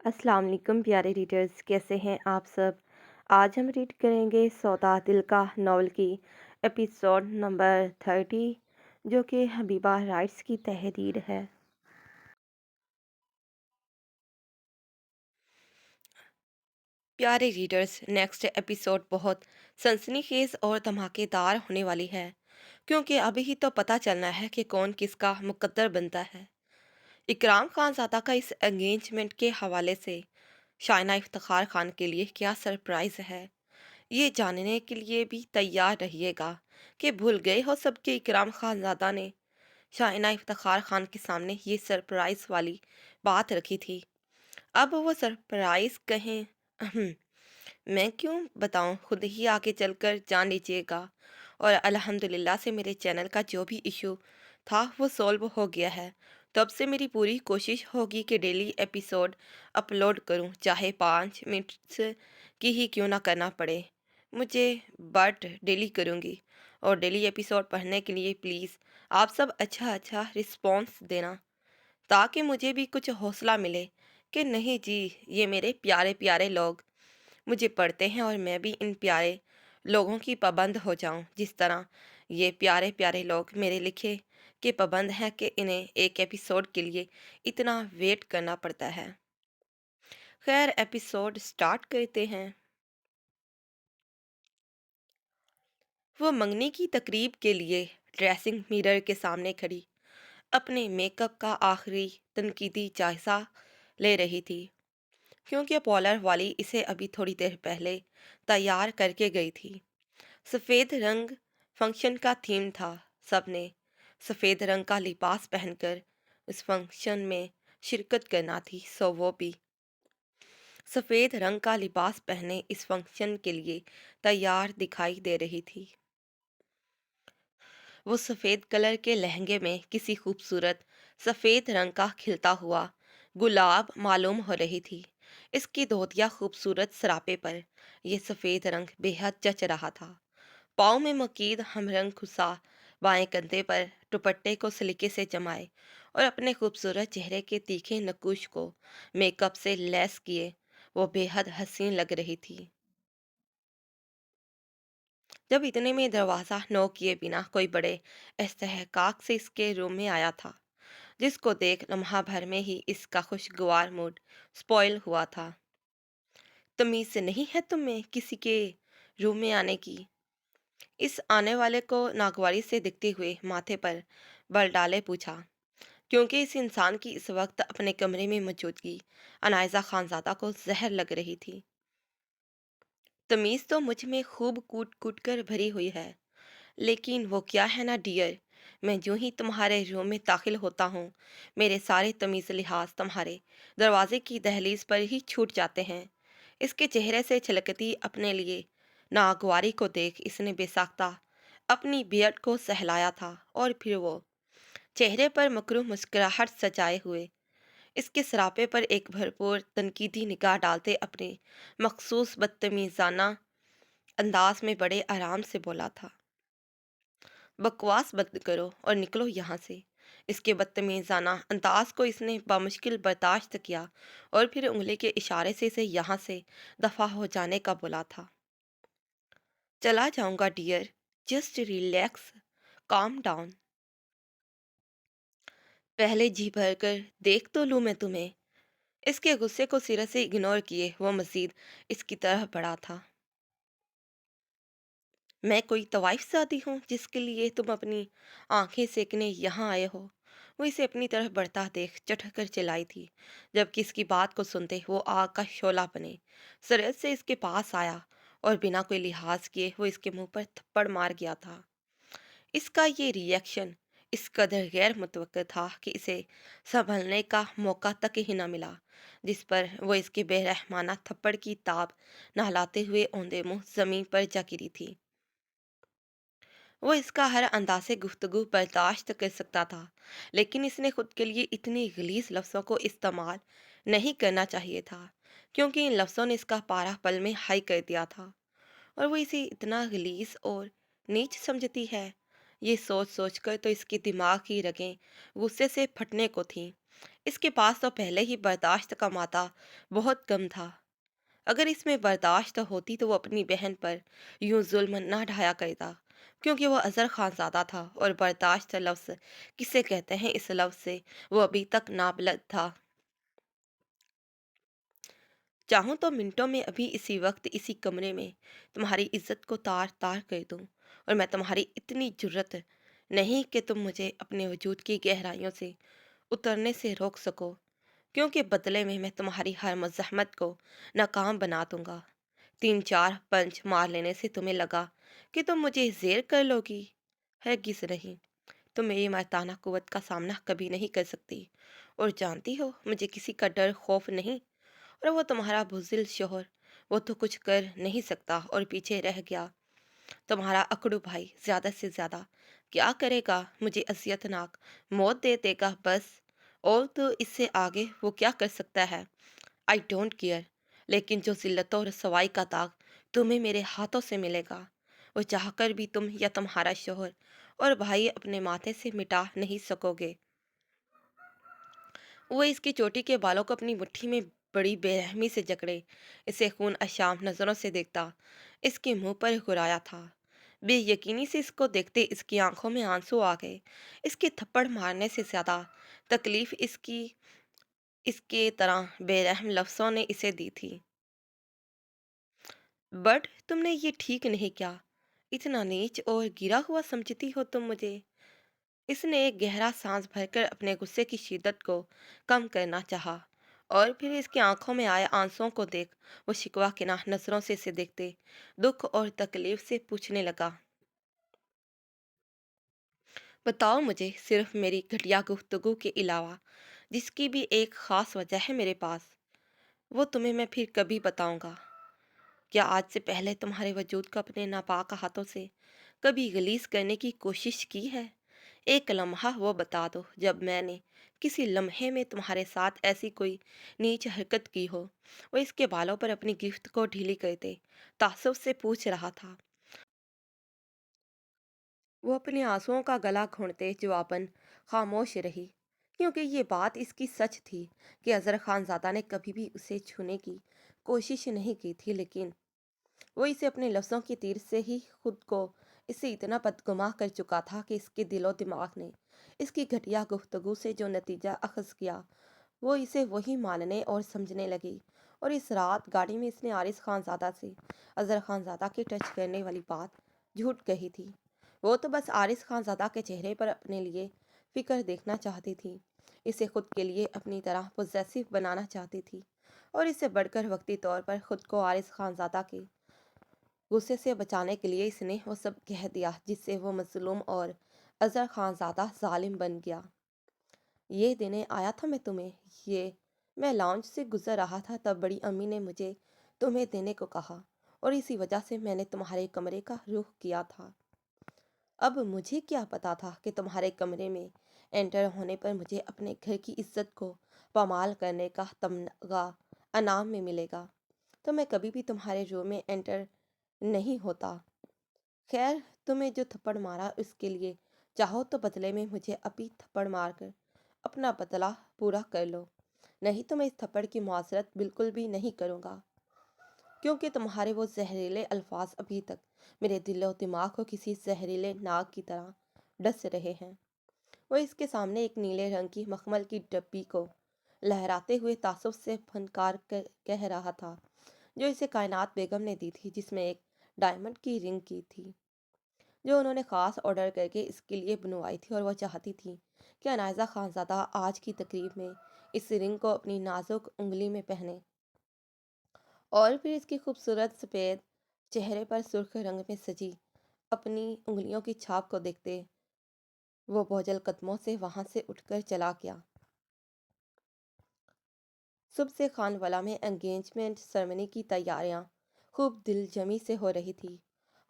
अस्सलाम वालेकुम प्यारे रीडर्स, कैसे हैं आप सब। आज हम रीड करेंगे सौदा दिल का नॉवल की एपिसोड नंबर 30, जो कि हबीबा राइट्स की तहरीर है। प्यारे रीडर्स, नेक्स्ट एपिसोड बहुत सनसनीखेज और धमाकेदार होने वाली है, क्योंकि अभी ही तो पता चलना है कि कौन किसका मुकद्दर बनता है। इकराम खानज़ादा का इस एंगेजमेंट के हवाले से शाइना इफ्तिखार खान के लिए क्या सरप्राइज़ है, ये जानने के लिए भी तैयार रहिएगा कि भूल गए हो सबके इकराम खानज़ादा ने शाइना इफ्तिखार खान के सामने ये सरप्राइज वाली बात रखी थी। अब वो सरप्राइज कहें, अहम, मैं क्यों बताऊं, खुद ही आगे चलकर जान लीजिएगा। और अल्हम्दुलिल्लाह से मेरे चैनल का जो भी इशू था वो सॉल्व हो गया है। तब से मेरी पूरी कोशिश होगी कि डेली एपिसोड अपलोड करूं, चाहे 5 मिनट की ही क्यों ना करना पड़े मुझे, बट डेली करूंगी। और डेली एपिसोड पढ़ने के लिए प्लीज़ आप सब अच्छा अच्छा रिस्पॉन्स देना, ताकि मुझे भी कुछ हौसला मिले कि नहीं जी, ये मेरे प्यारे प्यारे लोग मुझे पढ़ते हैं और मैं भी इन प्यारे लोगों की पाबंद हो जाऊं, जिस तरह ये प्यारे प्यारे लोग मेरे लिखे के पाबंद हैं कि इन्हें एक एपिसोड के लिए इतना वेट करना पड़ता है। खैर, एपिसोड स्टार्ट करते हैं। वो मंगनी की तकरीब के लिए ड्रेसिंग मिरर के सामने खड़ी अपने मेकअप का आखिरी तनकीदी जायजा ले रही थी, क्योंकि पॉलर वाली इसे अभी थोड़ी देर पहले तैयार करके गई थी। सफ़ेद रंग फंक्शन का थीम था। सबने सफ़ेद रंग का लिबास पहनकर उस फंक्शन में शिरकत करना थी, सो वो भी सफ़ेद रंग का लिबास पहने इस फंक्शन के लिए तैयार दिखाई दे रही थी। वो सफ़ेद कलर के लहंगे में किसी खूबसूरत सफ़ेद रंग का खिलता हुआ गुलाब मालूम हो रही थी। इसकी धोतिया खूबसूरत सरापे पर यह सफ़ेद रंग बेहद जच रहा था। पाँव में मकीद हमरंग खुसा, बाएं कंधे पर दुपट्टे को सलीके से जमाए और अपने खूबसूरत चेहरे के तीखे नकुश को मेकअप से लैस किए वो बेहद हसीन लग रही थी। जब इतने में दरवाज़ा नॉक किए बिना कोई बड़े इस्तेहकाक से इसके रूम में आया था, जिसको देख लम्हा भर में ही इसका खुशगवार मूड स्पॉइल हुआ था। तमीज़ से नहीं है तुम्हें किसी के रूम में आने की? इस आने वाले को नागवारी से दिखते हुए माथे पर बल डाले पूछा, क्योंकि इस इंसान की इस वक्त अपने कमरे में मौजूदगी अनायजा खानजादा को जहर लग रही थी। तमीज़ तो मुझ में खूब कूट कूट कर भरी हुई है, लेकिन वो क्या है ना डियर, मैं यूं ही तुम्हारे रूम में दाखिल होता हूँ, मेरे सारे तमीज़ लिहाज तुम्हारे दरवाजे की दहलीज पर ही छूट जाते हैं। इसके चेहरे से छलकती अपने लिए नागवारी को देख इसने बेसाख्ता अपनी बियर्ड को सहलाया था, और फिर वो चेहरे पर मकरू मुस्कुराहट सजाए हुए इसके सरापे पर एक भरपूर तनकीदी निगाह डालते अपने मखसूस बदतमीज़ाना अंदाज में बड़े आराम से बोला था, बकवास बंद करो और निकलो यहाँ से। इसके बदतमीज़ाना अंदाज को इसने बामुश्किल बर्दाश्त किया और फिर उंगली के इशारे से इसे यहाँ से दफ़ा हो जाने का बोला था। चला जाऊंगा dear, just relax, calm down. पहले जी भर कर देख तो लूँ मैं तुम्हें। इसके गुस्से को सिरे से इग्नोर किए वो मजीद इसकी तरफ बढ़ा था। मैं कोई तवाइफ शादी हूँ जिसके लिए तुम अपनी आंखें सेकने यहाँ आए हो? वो इसे अपनी तरफ बढ़ता देख चढ़ कर चिल्लाई थी, जबकि इसकी बात को सुनते वो आग का शोला बने सरहद से इसके पास आया और बिना कोई लिहाज किए वो इसके मुंह पर थप्पड़ मार गया था। इसका ये रिएक्शन इस कदर गैर मुतवक्कर था कि इसे संभलने का मौका तक ही न मिला, जिस पर वो इसके बेरहमाना थप्पड़ की ताब नहलाते हुए औंधे मुंह जमीन पर जा गिरी थी। वो इसका हर अंदाज़े गुफ्तगू बर्दाश्त कर सकता था, लेकिन इसने खुद के लिए इतनी गलीज़ लफ्ज़ों को इस्तेमाल नहीं करना चाहिए था, क्योंकि इन लफ्ज़ों ने इसका पारा पल में हाई कर दिया था। और वो इसे इतना गलीज़ और नीच समझती है, ये सोच सोच कर तो इसके दिमाग की रगें गुस्से से फटने को थीं। اس کے پاس تو پہلے ہی برداشت کا مادہ بہت کم تھا۔ اگر اس میں برداشت ہوتی تو وہ اپنی بہن پر یوں ظلم نہ ڈھایا کرتا، کیونکہ وہ اظہر خان زادہ تھا اور برداشت لفظ کسے کہتے ہیں اس لفظ سے وہ ابھی تک نابلد تھا۔ چاہوں تو منٹوں میں ابھی اسی وقت اسی کمرے میں تمہاری عزت کو تار تار کر دوں، اور میں تمہاری اتنی جرت نہیں کہ تم مجھے اپنے وجود کی گہرائیوں سے اترنے سے روک سکو، کیونکہ بدلے میں تمہاری ہر مزاحمت کو ناکام بنا دوں گا۔ 3 4 پنچ مار لینے سے تمہیں لگا کہ تم مجھے زیر کر لو گی؟ ہرگز نہیں، تم میری مردانہ قوت کا سامنا کبھی نہیں کر سکتی، اور جانتی ہو مجھے کسی کا ڈر خوف نہیں۔ اور وہ تمہارا بزدل شوہر، وہ تو کچھ کر نہیں سکتا اور پیچھے رہ گیا۔ تمہارا اکڑو بھائی زیادہ سے زیادہ کیا کرے گا؟ مجھے اذیت ناک موت دے دے گا بس، اور تو اس سے آگے وہ کیا کر سکتا ہے؟ آئی ڈونٹ کیئر، لیکن جو ذلت و رسوائی کا داغ تمہیں میرے ہاتھوں سے ملے گا، وہ چاہ کر بھی تم یا تمہارا شوہر اور بھائی اپنے ماتھے سے مٹا نہیں سکو گے۔ وہ اس کی چوٹی کے بالوں کو اپنی مٹھی میں بڑی بے رحمی سے جکڑے اسے خون اشام نظروں سے دیکھتا، اس کے منہ پر گرایا تھا۔ بے یقینی سے اس کو دیکھتے اس کی آنکھوں میں آنسو آ گئے۔ اس کے تھپڑ مارنے سے زیادہ تکلیف اس کے طرح بے رحم لفظوں نے اسے دی تھی۔ بٹ تم نے یہ ٹھیک نہیں کیا، اتنا نیچ اور گرا ہوا سمجھتی ہو تم مجھے؟ اس نے ایک گہرا سانس بھر کر اپنے غصے کی شدت کو کم کرنا چاہا، اور پھر اس کی آنکھوں میں آئے آنسوؤں کو دیکھ وہ شکوہ کناہ نظروں سے اسے دیکھتے دکھ اور تکلیف سے پوچھنے لگا، بتاؤ مجھے صرف میری گھٹیا گفتگو کے علاوہ، جس کی بھی ایک خاص وجہ ہے میرے پاس، وہ تمہیں میں پھر کبھی بتاؤں گا۔ کیا آج سے پہلے تمہارے وجود کو اپنے ناپاک ہاتھوں سے کبھی گلیز کرنے کی کوشش کی ہے؟ ایک لمحہ وہ بتا دو جب میں نے کسی لمحے میں تمہارے ساتھ ایسی کوئی نیچ حرکت کی ہو۔ وہ اس کے بالوں پر اپنی گرفت کو ڈھیلی کرتے تعصب سے پوچھ رہا تھا۔ وہ اپنے آنسوؤں کا گلا گھونٹتے جواباً خاموش رہی، کیونکہ یہ بات اس کی سچ تھی کہ اظہر خان زادہ نے کبھی بھی اسے چھونے کی کوشش نہیں کی تھی، لیکن وہ اسے اپنے لفظوں کی تیر سے ہی خود کو اسے اتنا بدگماں کر چکا تھا کہ اس کے دل و دماغ نے اس کی گھٹیا گفتگو سے جو نتیجہ اخذ کیا وہ اسے وہی ماننے اور سمجھنے لگی۔ اور اس رات گاڑی میں اس نے عارض خان زادہ سے اظہر خان زادہ کے ٹچ کرنے والی بات جھوٹ کہی تھی۔ وہ تو بس عارض خان زادہ کے چہرے پر اپنے لیے فکر دیکھنا چاہتی تھی، اسے خود کے لیے اپنی طرح پوزیسو بنانا چاہتی تھی، اور اس سے بڑھ کر وقتی طور پر خود کو عارض خان زادہ کے غصے سے بچانے کے لیے اس نے وہ سب کہہ دیا جس سے وہ مظلوم اور اظہر خان زادہ ظالم بن گیا۔ یہ دینے آیا تھا میں تمہیں یہ، میں لاؤنج سے گزر رہا تھا تب بڑی امی نے مجھے تمہیں دینے کو کہا، اور اسی وجہ سے میں نے تمہارے کمرے کا رخ کیا تھا۔ اب مجھے کیا پتا تھا کہ تمہارے کمرے میں انٹر ہونے پر مجھے اپنے گھر کی عزت کو پامال کرنے کا تمغہ انعام میں ملے گا، تو میں کبھی بھی تمہارے روم میں انٹر نہیں ہوتا۔ خیر، تمہیں جو تھپڑ مارا اس کے لیے چاہو تو بدلے میں مجھے ابھی تھپڑ مار کر اپنا بدلہ پورا کر لو، نہیں تو میں اس تھپڑ کی معذرت بالکل بھی نہیں کروں گا، کیونکہ تمہارے وہ زہریلے الفاظ ابھی تک میرے دل و دماغ کو کسی زہریلے ناگ کی طرح ڈس رہے ہیں۔ وہ اس کے سامنے ایک نیلے رنگ کی مخمل کی ڈبی کو لہراتے ہوئے تعصب سے فنکار کہہ رہا تھا، جو اسے کائنات بیگم نے دی تھی، جس میں ایک ڈائمنڈ کی رنگ کی تھی جو انہوں نے خاص آرڈر کر کے اس کے لیے بنوائی تھی، اور وہ چاہتی تھی کہ عنائزہ خانزادہ آج کی تقریب میں اس رنگ کو اپنی نازک انگلی میں پہنے، اور پھر اس کی خوبصورت سفید چہرے پر سرخ رنگ میں سجی اپنی انگلیوں کی چھاپ کو دیکھتے وہ بوجھل قدموں سے وہاں سے اٹھ کر چلا گیا۔ صبح سے خان والا میں انگیجمنٹ سرمنی کی تیاریاں خوب دل جمی سے ہو رہی تھی۔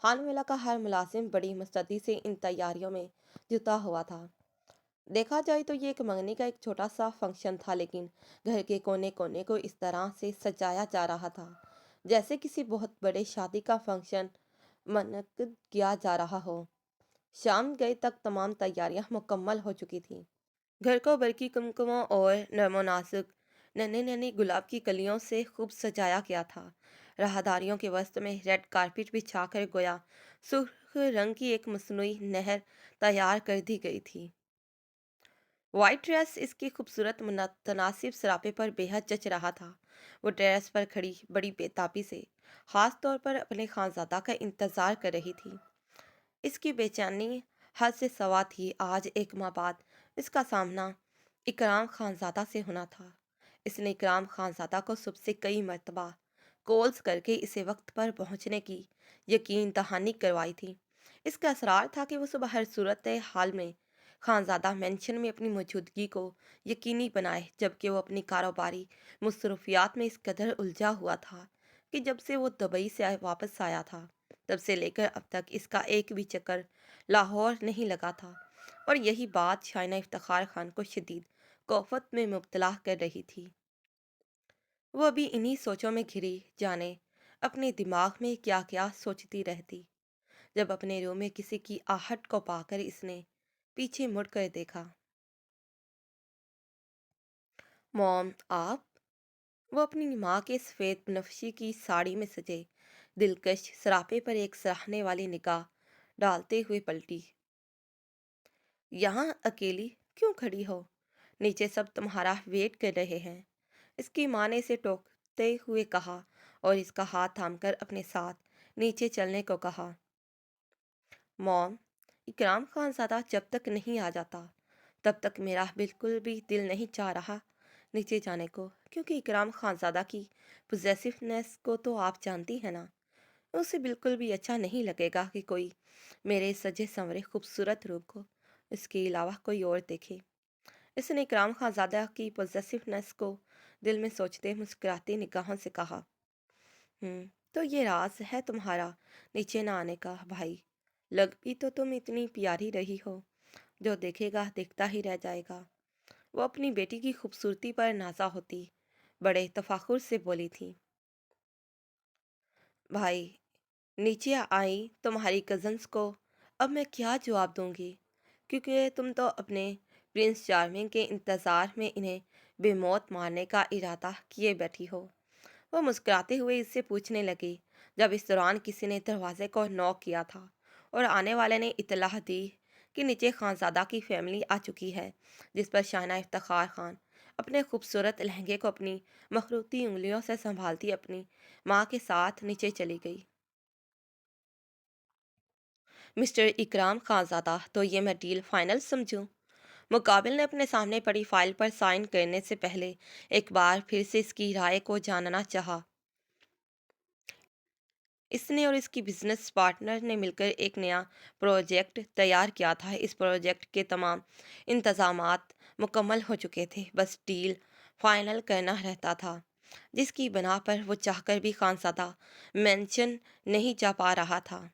خان والا کا ہر ملازم بڑی مستعدی سے ان تیاریوں میں جتا ہوا تھا۔ دیکھا جائے تو یہ ایک منگنی کا ایک چھوٹا سا فنکشن تھا، لیکن گھر کے کونے کونے کو اس طرح سے سجایا جا رہا تھا جیسے کسی بہت بڑے شادی کا فنکشن منعقد کیا جا رہا ہو۔ شام گئے تک تمام تیاریاں مکمل ہو چکی تھیں۔ घर को बरकी कुमकुमों और नरमो नाजुक नन्हे नन्हे गुलाब की कलियों से खूब सजाया गया था। राहदारियों के वस्त्र में रेड कारपेट बिछाकर गोया सुर्ख रंग की एक मसनूई नहर तैयार कर दी गई थी। व्हाइट ड्रेस इसकी खूबसूरत तनासिब सरापे पर बेहद जच रहा था। वो टेरेस पर खड़ी बड़ी बेताबी से खास तौर पर अपने खानजादा का इंतजार कर रही थी। इसकी बेचैनी हद से सवा थी। आज एक माह बाद इसका सामना इकराम खानजादा से होना था। इसने इकराम खानजादा को सुबह से कई मर्तबा कॉल्स करके इसे वक्त पर पहुंचने की यकीन दहानी करवाई थी। इसका असरार था कि वो सुबह हर सूरत हाल में खानजादा मेंशन में अपनी मौजूदगी को यकीनी बनाए, जबकि वो अपनी कारोबारी मसरूफियात में इस कदर उलझा हुआ था कि जब से वो दुबई से वापस आया था तब से लेकर अब तक इसका एक भी चक्कर लाहौर नहीं लगा था। और यही बात शाइना इफ्तिखार खान को शदीद कौफत में मुब्तला कर रही थी। वो अभी इन्हीं सोचों में घिरी जाने अपने दिमाग में क्या क्या सोचती रहती, जब अपने रूम में किसी की आहट को पाकर इसने पीछे मुड़कर देखा। मॉम, आप? वो अपनी माँ के सफ़ेद बनफशी की साड़ी में सजे दिलकश सरापे पर एक सराहने वाली निगाह डालते हुए पलटी। यहाँ अकेली क्यों खड़ी हो? नीचे सब तुम्हारा वेट कर रहे हैं, इसकी माँ ने इसे टोकते हुए कहा और इसका हाथ थामकर अपने साथ नीचे चलने को कहा। मॉम, इकराम खानज़ादा जब तक नहीं आ जाता तब तक मेरा बिल्कुल भी दिल नहीं चाह रहा नीचे जाने को, क्योंकि इकराम खानज़ादा की पोजेसिवनेस को तो आप जानती हैं ना। उसे बिल्कुल भी अच्छा नहीं लगेगा कि कोई मेरे सजे संवरे खूबसूरत रूप को इसके अलावा कोई और देखे। इसने इकराम खानज़ादा की पोजेसिवनेस को दिल में सोचते मुस्कुराती निगाहों से कहा। तो ये राज है तुम्हारा नीचे ना आने का भाई। लग भी तो तुम इतनी प्यारी रही हो, जो देखेगा देखता ही रह जाएगा। वो अपनी बेटी की खूबसूरती पर नाज़ा होती बड़े तफाखुर से बोली थी। भाई, नीचे आई तुम्हारी कज़न्स को अब मैं क्या जवाब दूंगी, क्योंकि तुम तो अपने प्रिंस चार्मिंग के इंतज़ार में इन्हें बेमौत मारने का इरादा किए बैठी हो। वो मुस्कुराते हुए इससे पूछने लगी, जब इस दौरान किसी ने दरवाजे को नॉक किया था और आने वाले ने इतलाह दी कि नीचे खानज़ादा की फैमिली आ चुकी है, जिस पर शाहना इफ्तिखार खान अपने खूबसूरत लहंगे को अपनी मखरूती उंगलियों से संभालती अपनी माँ के साथ नीचे चली गई। मिस्टर इकराम खानज़ादा, तो ये मैं डील फाइनल समझूं? मुकाबिल ने अपने सामने पड़ी फाइल पर साइन करने से पहले एक बार फिर से इसकी राय को जानना चाहा। इसने और इसकी बिजनेस पार्टनर ने मिलकर एक नया प्रोजेक्ट तैयार किया था। इस प्रोजेक्ट के तमाम इंतजामात मुकम्मल हो चुके थे, बस डील फाइनल करना रहता था, जिसकी बना पर वो चाहकर भी खानसादा मेंशन नहीं जा पा रहा था।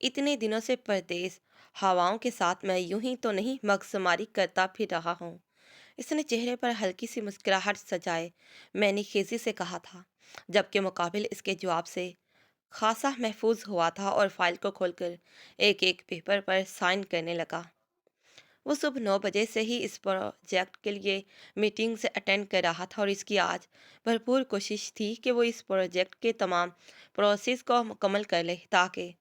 इतने दिनों से परदेश हवाओं के साथ मैं यूं ही तो नहीं मगजमारी करता फिर रहा हूँ। इसने चेहरे पर हल्की सी मुस्कुराहट सजाए मैंने खेजी से कहा था, जबकि मुकाबिल इसके जवाब से खासा महफूज हुआ था और फाइल को खोलकर एक एक पेपर पर साइन करने लगा। वो सुबह 9 बजे से ही इस प्रोजेक्ट के लिए मीटिंग से अटेंड कर रहा था और इसकी आज भरपूर कोशिश थी कि वो इस प्रोजेक्ट के तमाम प्रोसेस को मुकम्मल कर ले, ताकि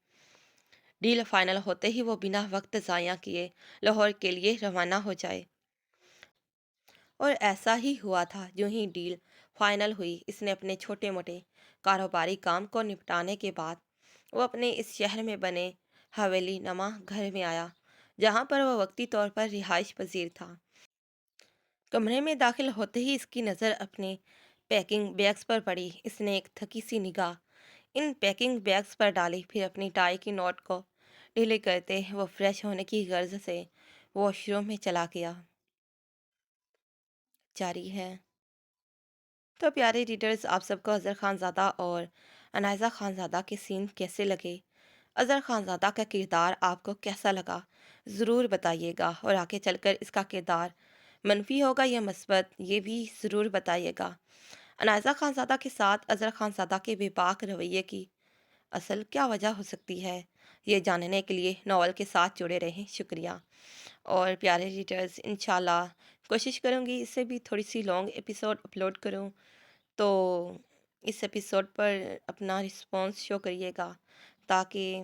डील फाइनल होते ही वो बिना वक्त ज़ाया किए लाहौर के लिए रवाना हो जाए। और ऐसा ही हुआ था। यूं ही डील फाइनल हुई, इसने अपने छोटे मोटे कारोबारी काम को निपटाने के बाद वो अपने इस शहर में बने हवेली नमा घर में आया, जहाँ पर वह वक्ती तौर पर रिहाइश पजीर था। कमरे में दाखिल होते ही इसकी नज़र अपने पैकिंग बैग्स पर पड़ी। इसने एक थकी सी निगाह इन पैकिंग बैग्स पर डाली, फिर अपनी टाई की नोट को ढीले करते वो फ्रेश होने की गर्ज से वॉशरूम में चला गया। जारी है। तो प्यारे रीडर्स, आप सबको अज़र खानज़ादा और अनायज़ा खानज़ादा के सीन कैसे लगे? अज़र खानज़ादा का किरदार आपको कैसा लगा? ज़रूर बताइएगा, और आगे चलकर इसका किरदार मनफी होगा या मस्बत, ये भी ज़रूर बताइएगा। अनायज़ा खानज़ादा के साथ अज़र खानज़ादा के बेबाक रवैये की असल क्या वजह हो सकती है? یہ جاننے کے لیے ناول کے ساتھ جڑے رہیں، شکریہ۔ اور پیارے ریڈرز، انشاءاللہ کوشش کروں گی اس سے بھی تھوڑی سی لانگ ایپیسوڈ اپلوڈ کروں، تو اس ایپیسوڈ پر اپنا رسپانس شو کریے گا تاکہ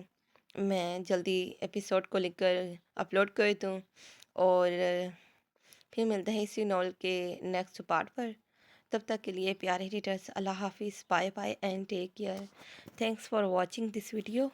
میں جلدی ایپیسوڈ کو لکھ کر اپلوڈ کر دوں۔ اور پھر ملتے ہیں اسی ناول کے نیکسٹ پارٹ پر۔ تب تک کے لیے پیارے ریڈرز، اللہ حافظ، bye bye and take care. Thanks for watching this video.